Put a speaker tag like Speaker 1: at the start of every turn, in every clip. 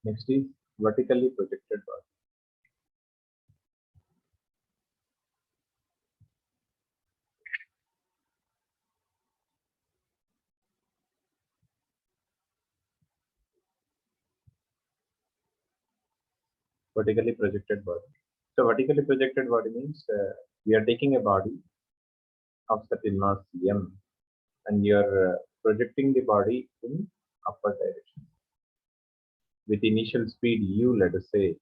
Speaker 1: Next is vertically projected body. Vertically projected body. So vertically projected body means we are taking a body of certain mass m, and you are projecting the body in upward direction with initial speed u, let us say.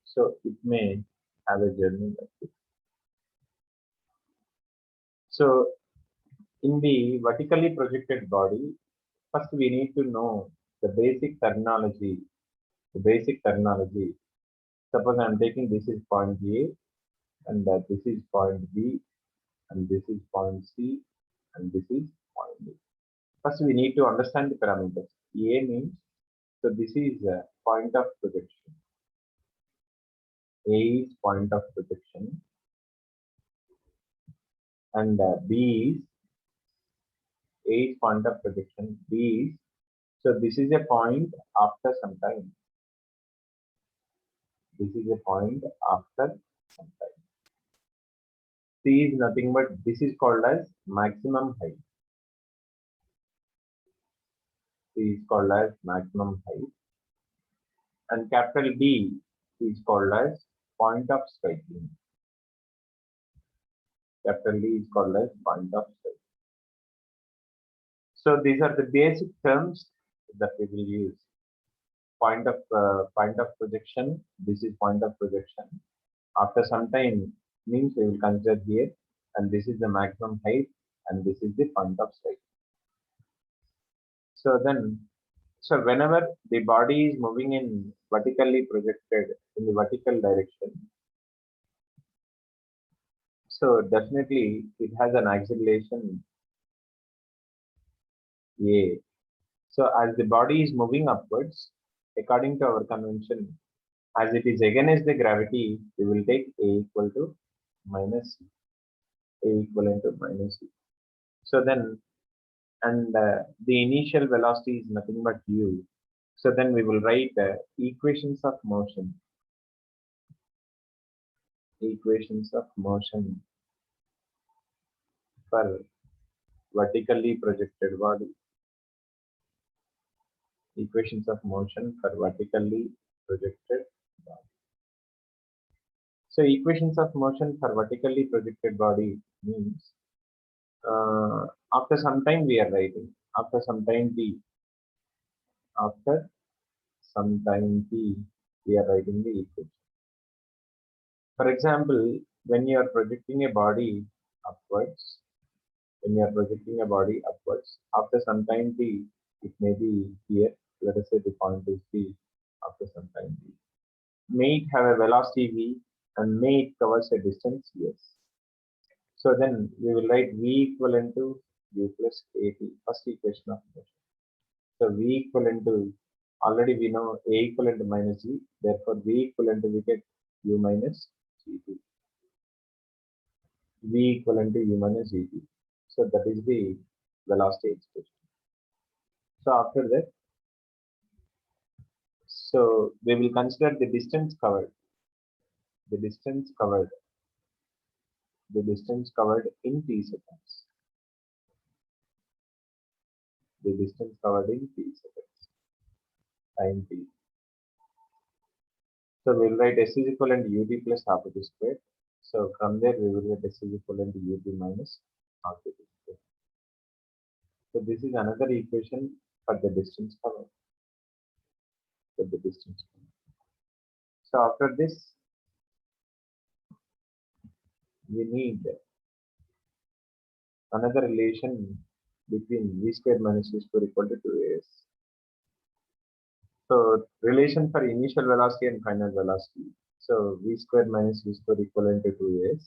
Speaker 1: So it may have a journey like this. So in the vertically projected body, first we need to know the basic terminology. The basic terminology. Suppose I am taking this is point A, and this is point B, and this is point C, and this is point D. First, we need to understand the parameters. A means, so this is a point of projection. A is point of projection, and B is A is point of projection. B is, so this is a point after some time. This is a point after some time. C is nothing but this is called as maximum height. C is called as maximum height, and capital D is called as point of striking. Capital D is called as point of striking. So these are the basic terms that we will use. Point of projection. This is point of projection. After some time means we will consider here, and this is the maximum height, and this is the point of strike. So then, so whenever the body is moving in vertically projected in the vertical direction, so definitely it has an acceleration A. So as the body is moving upwards, according to our convention, as it is against the gravity, we will take A equal to minus C. A equivalent to minus C. So then, and the initial velocity is nothing but u. So then we will write equations of motion. Equations of motion for vertically projected body. Equations of motion for vertically projected body. So equations of motion for vertically projected body means after some time we are writing, after some time t, after some time t, we are writing the equation. For example, when you are projecting a body upwards, after some time t, it may be here, let us say the point is p, after some time t. May it have a velocity v, and may it covers a distance yes. So then we will write v equivalent to u plus at, first equation of motion. So v equivalent to, already we know a equivalent to minus g, therefore v equivalent to we get u minus gt. V equivalent to u minus gt. So that is the velocity expression. So after that, so we will consider the distance covered. The distance covered in t seconds. The distance covered in t seconds. Time t. So we will write s is equivalent to ut plus half of the square. So from there we will get s is equivalent to ut minus half of the square. So this is another equation for the distance covered. So after this, we need another relation between v square minus v square equal to 2as. So relation for initial velocity and final velocity. So v square minus v square equivalent to 2as,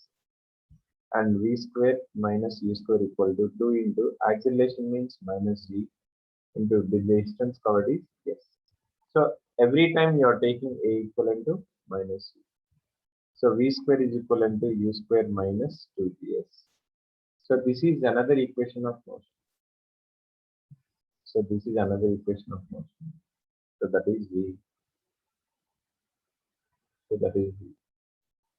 Speaker 1: and v square minus u square equal to 2 into acceleration means minus v into the distance covered is yes. So every time you are taking a equivalent to minus u. So v square is equivalent to u square minus 2ts. So this is another equation of motion. So that is V. So that is V.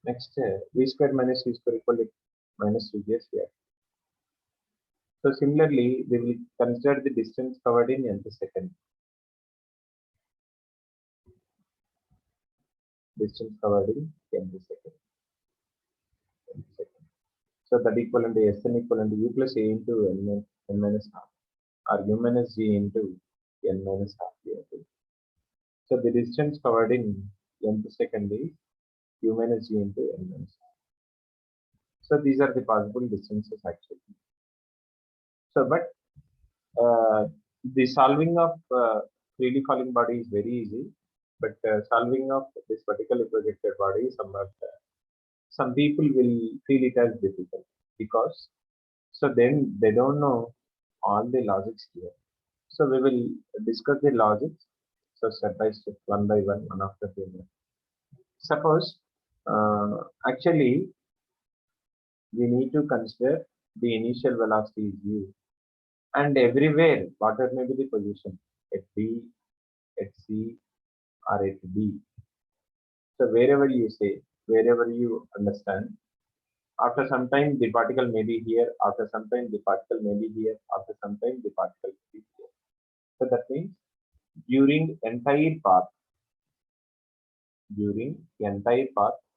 Speaker 1: Next, V square minus V square equal to minus 2J square. So similarly, we will consider the distance covered in nth second. Distance covered in nth second. So that equivalent to Sn equivalent to U plus A into n minus half, or U minus G into n minus half. So the distance covered in nth second is U minus G into n minus half. So these are the possible distances actually. So, but the solving of freely falling body is very easy, but solving of this vertically projected body is somewhat some people will feel it as difficult because so then they don't know all the logics here. So we will discuss the logics. So step by step, one by one after the other. Suppose actually we need to consider the initial velocity is u, and everywhere whatever may be the position at B, at C, or at D. So wherever you say, wherever you understand, after some time the particle may be here, after some time the particle may be here, after some time the particle may be here. So that means during entire path,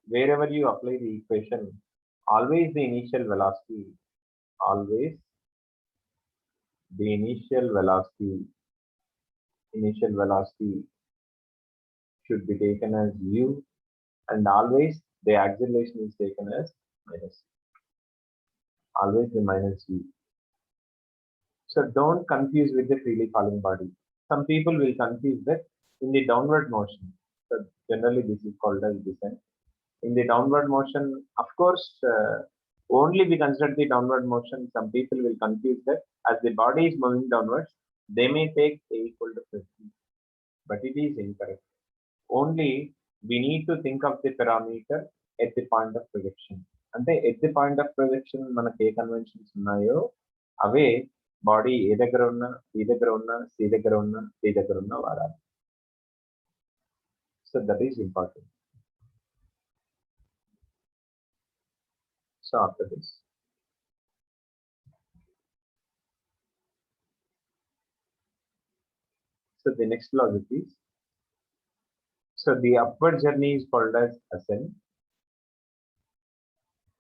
Speaker 1: wherever you apply the equation, always the initial velocity, always the initial velocity should be taken as u, and always the acceleration is taken as minus, always the minus u. So don't confuse with the freely falling body. Some people will confuse that in the downward motion. So generally this is called as descent. In the downward motion, of course, only we consider the downward motion. Some people will confuse that as the body is moving downwards, they may take A equal to 50, but it is incorrect. Only we need to think of the parameter at the point of projection. అంటే at the point of projection మనకి ఏ conventions ఉన్నాయో అవే body ఏ దగ్గర ఉన్నా, B దగ్గర ఉన్నా, C దగ్గర ఉన్నా, D దగ్గర ఉన్నా వాడాలి. So that is important. So after this, so the next logic is, so the upward journey is called as ascent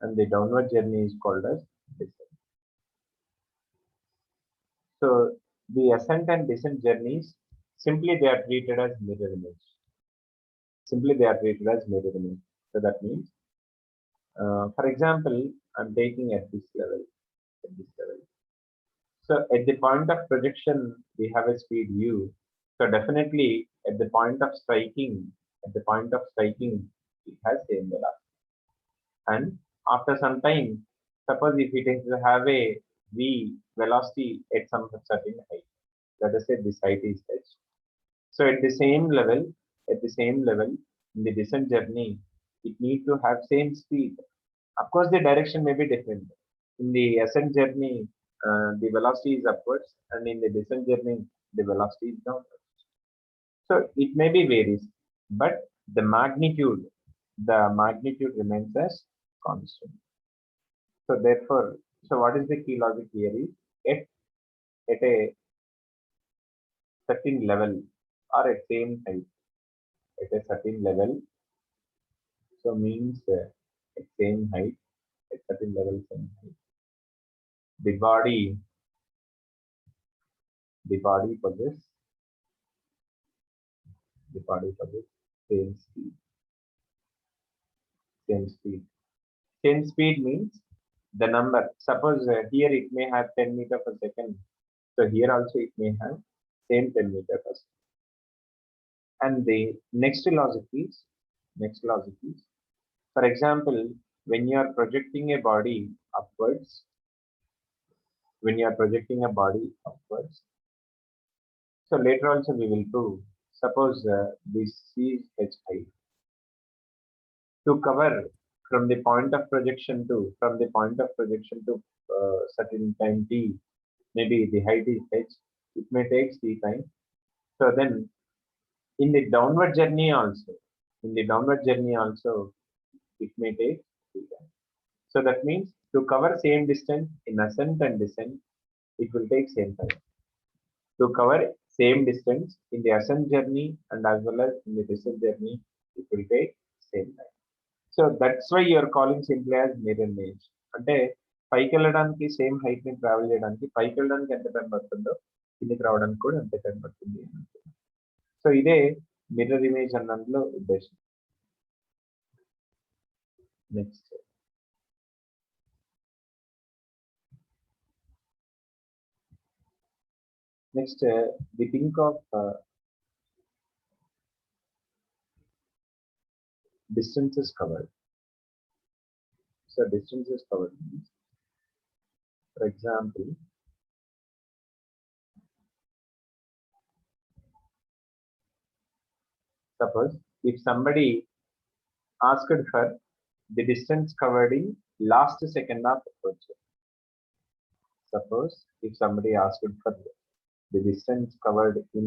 Speaker 1: and the downward journey is called as descent. So the ascent and descent journeys, simply they are treated as mirror image. Simply they are treated as mirror image. So that means, for example, I'm taking at this level, at this level. So at the point of projection, we have a speed u. So definitely at the point of striking, it has same velocity. And after some time, suppose if it is to have a v velocity at some certain height, let us say this height is h. So at the same level, in the descent journey, it needs to have same speed. Of course, the direction may be different. In the ascent journey, the velocity is upwards, and in the descent journey, the velocity is downwards. So it may be varies, but the magnitude remains as constant. So therefore, so what is the key logic here is at a certain level or at same height, at a certain level, so means at same height, at certain level, same height, the body possesses same speed. Same speed means the number. Suppose here it may have 10 meter per second. So here also it may have same 10 meter per second. And the next logic is, for example, when you are projecting a body upwards, so later also we will prove, suppose this is h height. To cover from the point of projection to certain time t, maybe the height is h, it may take t time. So then In the downward journey also, it may take theta. So that means to cover same distance in ascent and descent, it will take same time. To cover same distance in the ascent journey and as well as in the descent journey, it will take same time. So that's why you are calling simply as mirror image. అంటే పైకి వెళ్ళడానికి same height ని travel చేయడానికి పైకి వెళ్ళడానికి ఎంత time పడుతుందో కిందికి రావడానికి కూడా అంతే టైం పడుతుంది. సో ఇదే మిర్రర్ ఇమేజ్ అన్నందులో ఉద్దేశం. Next we think of distances covered. So distances covered means, for example, suppose if somebody asked for the distance covered in last second of approach. Suppose if somebody asked for the distance covered in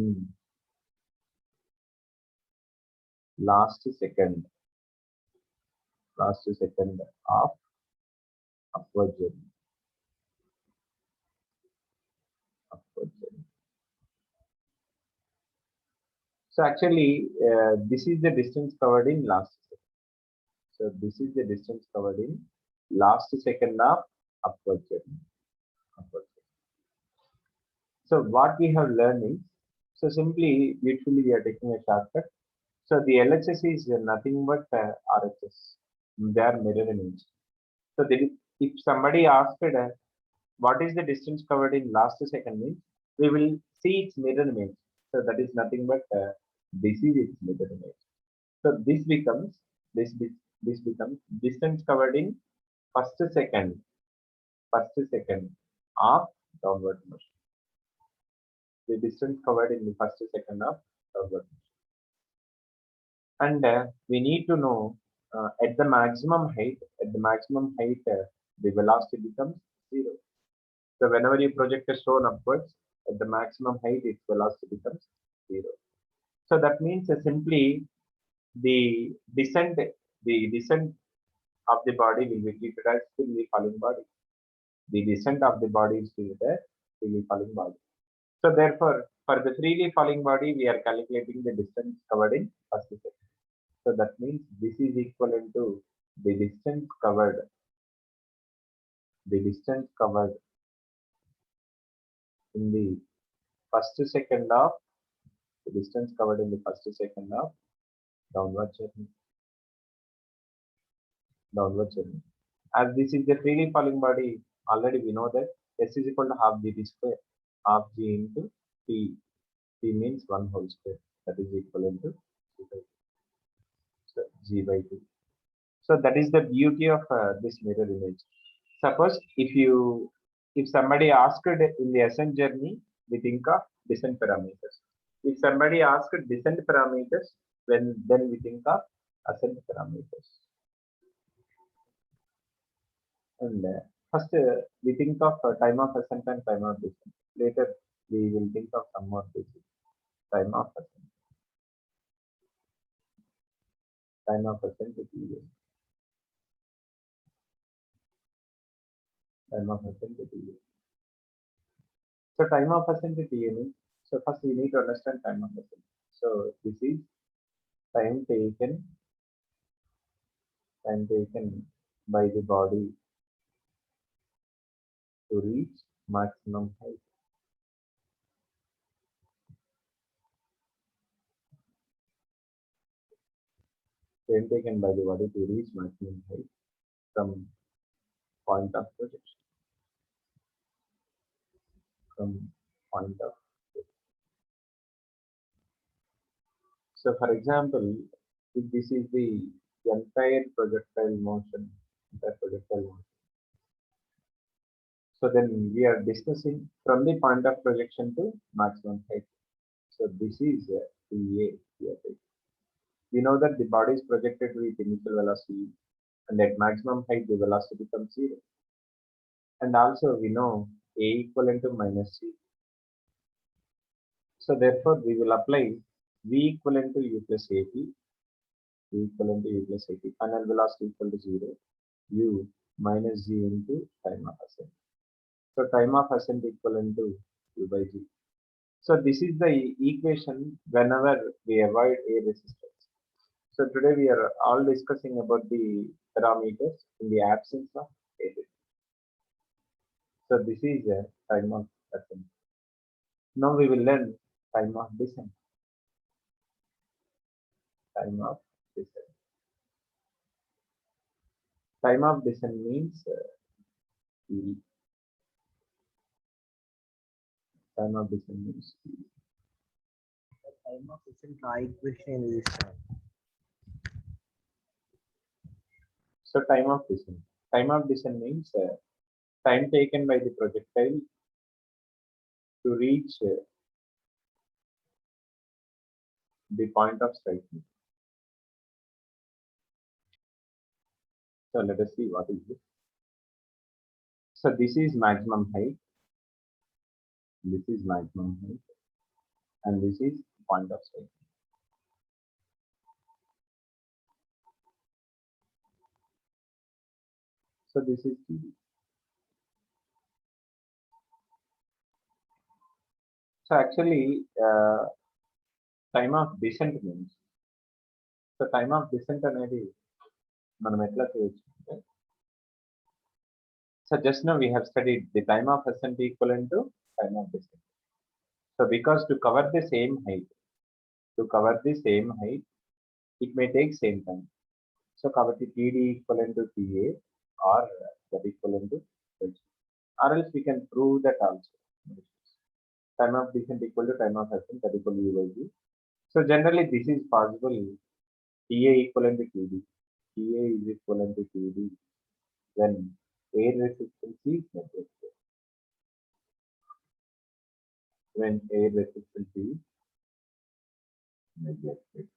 Speaker 1: last second of upward journey. So actually, this is the distance covered in last second. So this is the distance covered in last second of upward journey. So what we have learned is, so simply, literally we are taking a shortcut. So the LHS is nothing but RHS. They are mirror image. So if somebody asked what is the distance covered in last second means, we will see its mirror image. So that is nothing but this is its mirror image. So this becomes distance covered in first second of downward motion. The distance covered in the first second of downward motion. And we need to know at the maximum height, the velocity becomes 0. So whenever you project a stone upwards, at the maximum height, its velocity becomes 0. So that means simply the descent of the body will be treated as freely falling body. The descent of the body is treated as freely falling body. So therefore, for the freely falling body, we are calculating the distance covered in first second. So that means this is equivalent to the distance covered in the first second of downward journey. As this is the freely falling body, already we know that S is equal to half GT square, half G into T. T means 1 whole square. That is equivalent to G by 2. So that is the beauty of this mirror image. Suppose if somebody asked in the ascent journey, we think of descent parameters. If somebody asked descent parameters, then we think of ascent parameters. And first we think of time of ascent and time of descent. Later we will think of some more basic time of ascent. Time of ascent is easier. Time of ascent is easier. So time of ascent is easier. So first we need to understand time of ascent. So this is time taken by the body to reach maximum height. Time taken by the body to reach maximum height from point of projection. So for example, if this is the entire projectile motion, so then we are discussing from the point of projection to maximum height. So this is PA. We know that the body is projected with initial velocity, and at maximum height the velocity becomes 0. And also we know A equivalent to minus C. So therefore we will apply V equivalent to U plus AT, V equivalent to U plus AT, final velocity equal to 0, U minus G into time of ascent. So time of ascent equivalent to U by G. So this is the equation whenever we avoid a resistance. So today we are all discussing about the parameters in the absence of a resistance. So this is a time of ascent. Now we will learn time of descent. Time of descent. Time of descent means T. Time of descent means T.
Speaker 2: Time of descent equation is
Speaker 1: So time of descent. Time of descent means time taken by the projectile to reach the point of striking. So let us see what is this. So this is maximum height. This is maximum height. And this is point of striking. So this is TD. So actually, time of descent means, so time of descent అనేది మనం ఎట్లా చేయొచ్చు అంటే, so just now we have studied the time of ascent equivalent to time of descent. So because to cover the same height, it may take same time. So కాబట్టి TD equivalent to TA or that equivalent to H. Or else we can prove that also. Time of descent equal to time of ascent, that equal to U by G. So generally this is possible. TA equivalent to TD. TA is equivalent to TD when air resistance is neglected. When air resistance is neglected.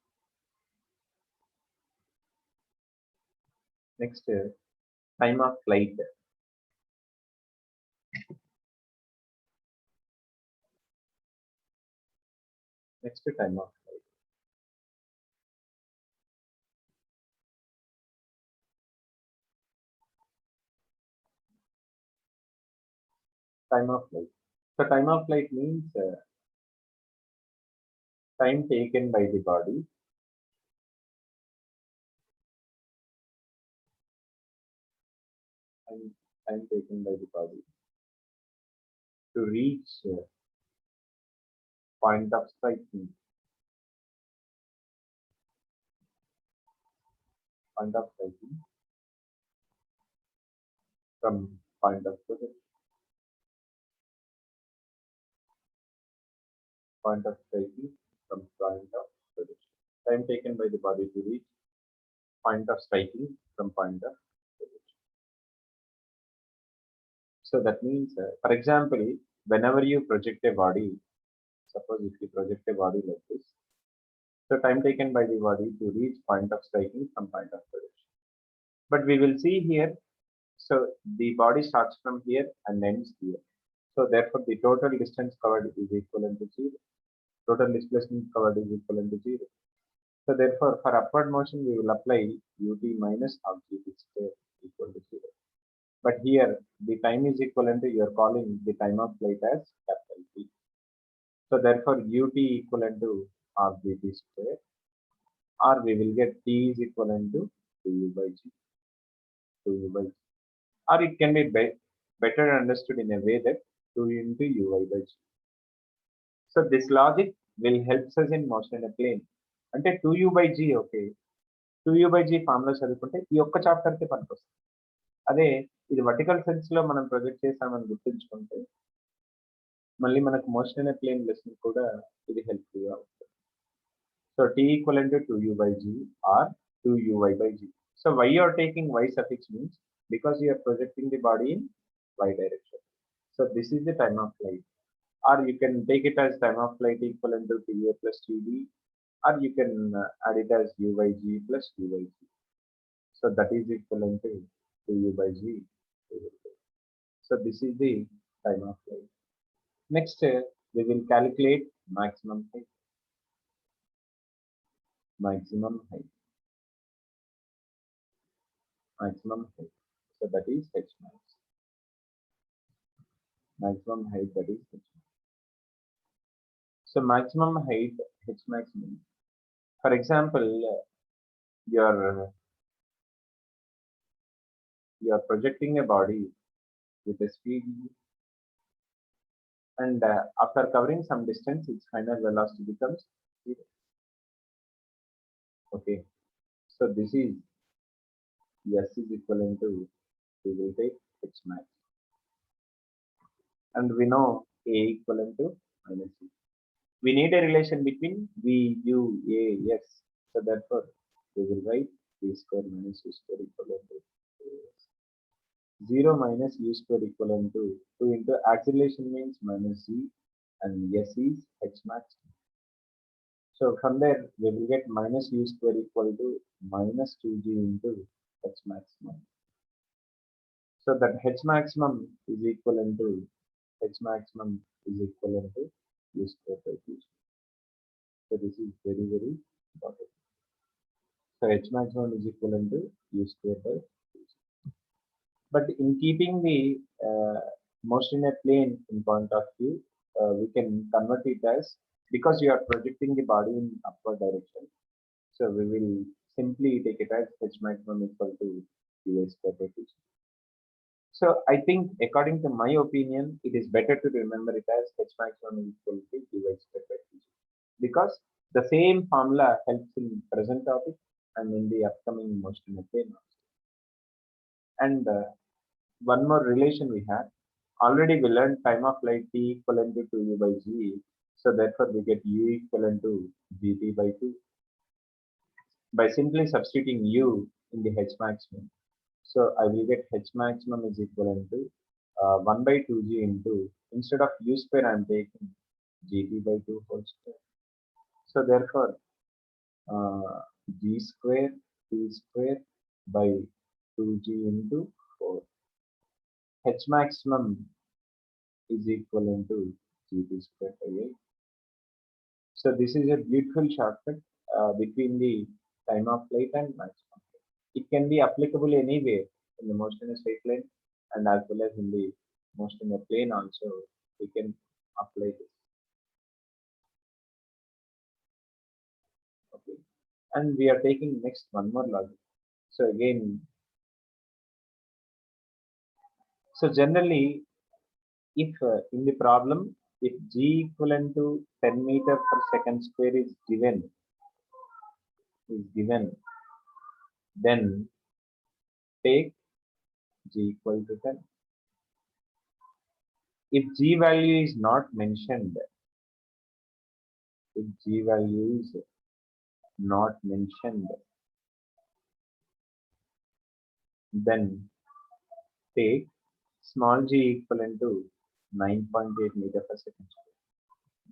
Speaker 1: Next, time of flight. Next, time of flight. Time of flight. So time of flight means time taken by the body and time taken by the body to reach point of striking. Point of striking from point of position. Point of striking from point of position. Time taken by the body to reach point of striking from point of position. So that means, for example, whenever you project a body, suppose if you project a body like this, so time taken by the body to reach point of striking from point of position. But we will see here, so the body starts from here and ends here. So therefore the total distance covered is equivalent to 0. Total displacement covered is equivalent to 0. So therefore for upward motion we will apply ut minus half gt square equal to 0. But here the time is equivalent to, you are calling the time of flight as capital T. So therefore ut equivalent to half gt square, or we will get T is equivalent to 2u by g. 2u by g. Or it can be better understood in a way that 2 into uy by g. So this logic will help us in motion in a plane. అంటే 2u by g, okay 2u by g formula చదువుకుంటే ఈ ఒక్క చాప్టర్కి పనికొస్తుంది. అదే ఇది vertical sense లో మనం project చేసామని గుర్తుంచుకుంటే మళ్ళీ మనకు మోషన్ అనే ప్లేన్ లెసన్ కూడా ఇది హెల్ప్ఫుల్ గా ఉంటుంది. So t equivalent to 2u by g or 2uy by g. So why you are taking y suffix means because you are projecting the body in y direction. So this is the time of flight. Or you can take it as time of flight equivalent to ta plus td, or you can add it as u by g plus u by g. So that is equivalent to 2u by g. So this is the time of flight. Next, we will calculate maximum height. maximum height. Maximum height. So that is h max. Maximum height, that is h max. So maximum height h max means, for example, you're you're projecting a body with a speed, and after covering some distance, its final velocity becomes 0. Okay, so this is s is equivalent to, we will take h max, and we know a equivalent to minus c. We need a relation between v, u, a, s. So therefore, we will write v square minus u square equivalent to 0 minus u square equivalent to 2 into acceleration means minus c, and s is h max. So from there, we will get minus u square equal to minus 2g into h maximum. So that h maximum is equivalent to, h maximum is equivalent to u square by 2g. So this is very, very important. So h maximum is equivalent to u square by 2g. But in keeping the motion in a plane in point of view, we can convert it as, because you are projecting the body in upward direction. So we will simply take it as h maximum equal to u square by 2g. So I think, according to my opinion, it is better to remember it as h maximum is equal to u square by 2g, because the same formula helps in present topic and in the upcoming motion in a plane. And one more relation we have. Already we learned time of flight t equivalent to 2u by g. So therefore we get u equivalent to gt by 2 by simply substituting u in the h maximum. So I will get h maximum is equivalent to 1 by 2g into, instead of u square I am taking gt by 2 whole square. So therefore g square t square by 2g into 4. H maximum is equivalent to gt square by 8. So this is a beautiful shortcut between the time of flight and maximum. It can be applicable anywhere in the motion in a straight line, and as well as in the motion in a plane also we can apply this. Okay, and we are taking next one more logic. So again, so generally, if in the problem, if g equivalent to 10 meter per second square is given, then take g equal to 10. If g value is not mentioned, if g value is not mentioned, then take small g equivalent to 9.8 meter per second square.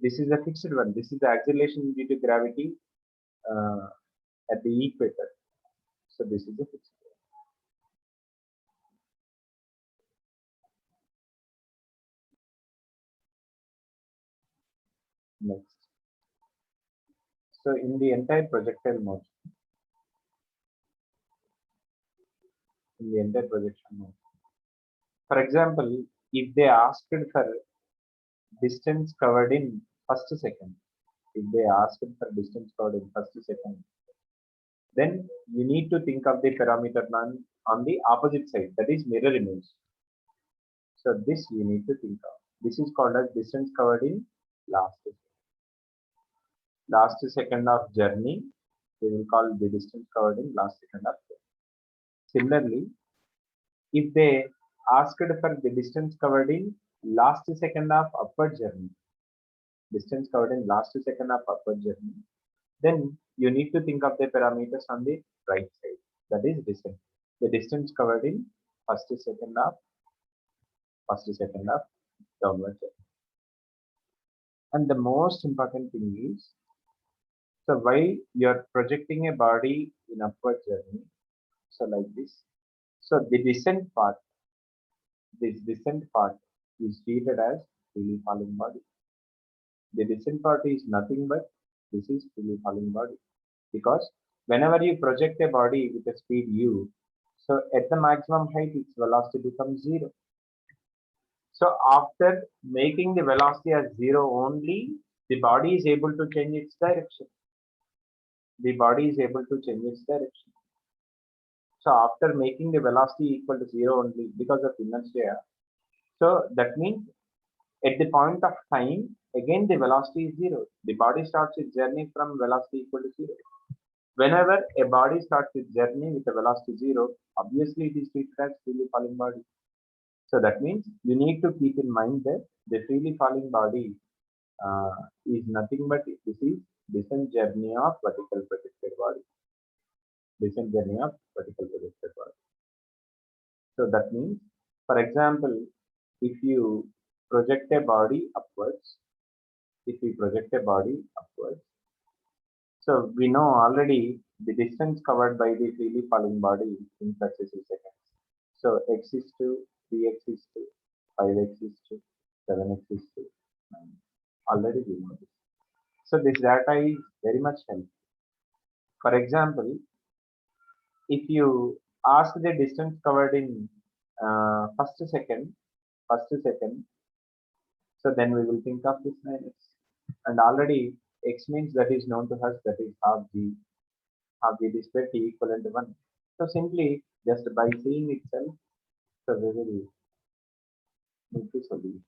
Speaker 1: This is a fixed one. This is the acceleration due to gravity at the equator. So this is a fixed one. Next. So in the entire projectile motion, for example, if they asked for distance covered in first second, then you need to think of the parameter on the opposite side, that is mirror image. So this you need to think of. This is called as distance covered in last second of journey. We will call the distance covered in last second of journey. Similarly, if they asked for the distance covered in last second of upward journey, then you need to think of the parameters on the right side, that is distance. The distance covered in first second of downward journey. And the most important thing is, so while you are projecting a body in upward journey, so like this, so the descent part, is treated as freely falling body. The descent part is nothing but this is freely falling body. because whenever you project a body with a speed u, so at the maximum height, its velocity becomes 0. So after making the velocity as 0 only, the body is able to change its direction. The body is able to change its direction. So after making the velocity equal to 0 only because of inertia, so that means at the point of time, again the velocity is 0. The body starts its journey from velocity equal to 0. Whenever a body starts its journey with a velocity 0, obviously it is treated as freely falling body. So that means you need to keep in mind that the freely falling body is nothing but this is descent journey of vertical projected body. Descent journey of vertical projected body. So that means, for example, if you project a body upwards, if we project a body upwards, so we know already the distance covered by the freely falling body in successive seconds. So x is 2, 3x is 2, 5x is 2, 7x is 2. 9. Already we know this. So this data is very much helpful. For example, if you ask the distance covered in first second, so then we will think of this minus. And already x means that is known to us, that is half g displayed t equivalent to 1. So simply just by seeing itself, so we will make the solution.